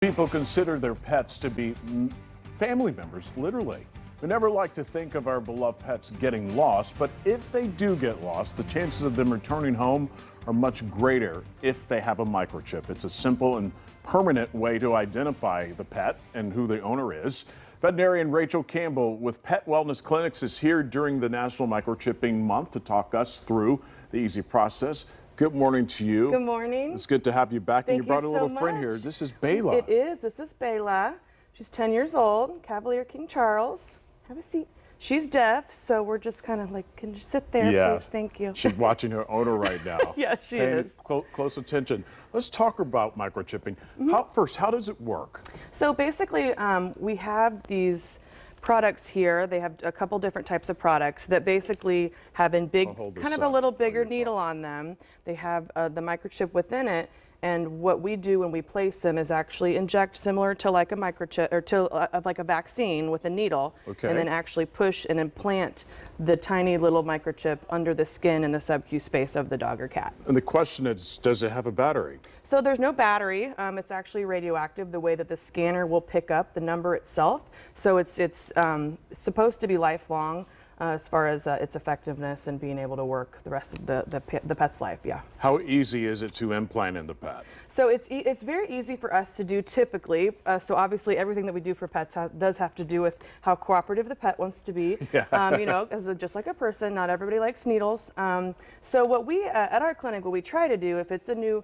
People consider their pets to be family members, literally. We never like to think of our beloved pets getting lost, but if they do get lost, the chances of them returning home are much greater if they have a microchip. It's a simple and permanent way to identify the pet and who the owner is. Veterinarian Rachel Campbell with Pet Wellness Clinics is here during the National Microchipping Month to talk us through the easy process. Good morning to you. Good morning. It's good to have you back. Thank and you brought you a little so friend much. here. This is Bela. It is. This is Bela. She's 10 years old, Cavalier King Charles. Have a seat. She's deaf, so we're just kind of like, can you sit there, please? Thank you. She's watching her owner right now. Yeah, she is. Close attention. Let's talk about microchipping. How does it work? So basically, we have these products here. They have a couple different types of products that basically have in big, kind of a little bigger needle on them. They have the microchip within it. And what we do when we place them is actually inject similar to like a microchip or to like a vaccine with a needle, and then actually push and implant the tiny little microchip under the skin in the sub-Q space of the dog or cat. And the question is, does it have a battery? So there's no battery. It's actually radioactive the way that the scanner will pick up the number itself. So it's supposed to be lifelong. As far as its effectiveness and being able to work the rest of the pet's life, yeah. How easy is it to implant in the pet? So it's very easy for us to do typically. So obviously everything that we do for pets does have to do with how cooperative the pet wants to be. Yeah. You know, just like a person, not everybody likes needles. So what we, at our clinic, what we try to do, if it's a new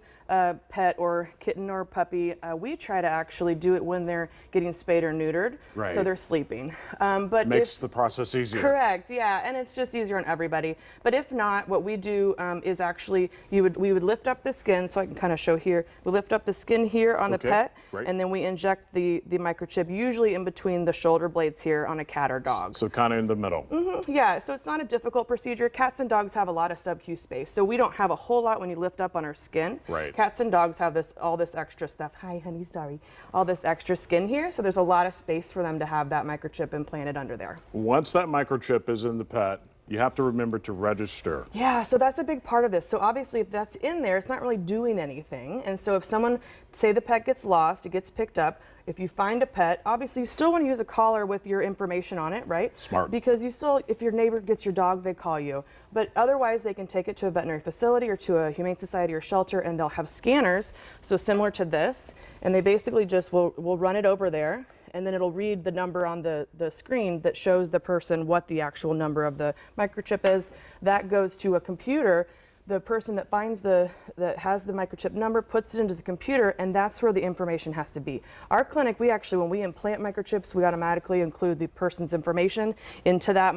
pet or kitten or puppy, we try to actually do it when they're getting spayed or neutered. Right. So they're sleeping. But makes the process easier. Correct. Yeah, and it's just easier on everybody. But if not, what we do is actually we would lift up the skin, so I can kind of show here. We lift up the skin here on the pet, and then we inject the microchip usually in between the shoulder blades here on a cat or dog. So kind of in the middle. Yeah, so it's not a difficult procedure. Cats and dogs have a lot of sub-Q space, so we don't have a whole lot when you lift up on our skin. Right. Cats and dogs have all this extra stuff. Hi, honey, sorry. All this extra skin here, so there's a lot of space for them to have that microchip implanted under there. Once that microchip is in the pet, you have to remember to register. Yeah, so that's a big part of this. So obviously if that's in there, it's not really doing anything. And so if someone, say the pet gets lost, it gets picked up, if you find a pet, obviously you still want to use a collar with your information on it, right? Smart. Because you still, if your neighbor gets your dog, they call you. But otherwise they can take it to a veterinary facility or to a humane society or shelter, and they'll have scanners, so similar to this, and they basically just will run it over there, and then it'll read the number on the screen that shows the person what the actual number of the microchip is. That goes to a computer. The person that has the microchip number puts it into the computer, and that's where the information has to be. Our clinic, we actually, when we implant microchips, we automatically include the person's information into that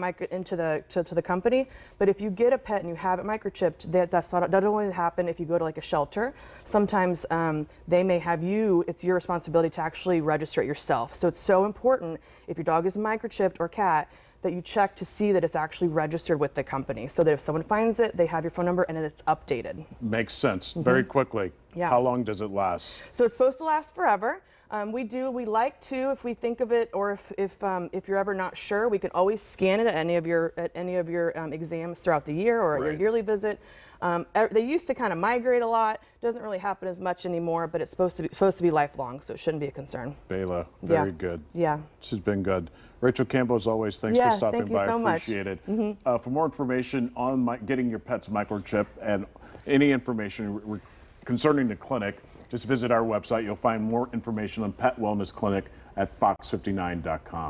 to the company. But if you get a pet and you have it microchipped, that doesn't only happen if you go to like a shelter. Sometimes they may have it's your responsibility to actually register it yourself. So it's so important if your dog is microchipped or cat that you check to see that it's actually registered with the company, so that if someone finds it, they have your phone number and it's updated. Makes sense. Very quickly. Yeah. How long does it last? So it's supposed to last forever. We like to, if we think of it, or if you're ever not sure, we can always scan it at any of your exams throughout the year or at your yearly visit. They used to kind of migrate a lot. Doesn't really happen as much anymore, but it's supposed to be lifelong, so it shouldn't be a concern. Bela, very good. Yeah. This has been good. Rachel Campbell, as always, thanks for stopping by. Thank you so much. Appreciate it. For more information on getting your pet's microchip and any information concerning the clinic, just visit our website. You'll find more information on Pet Wellness Clinic at fox59.com.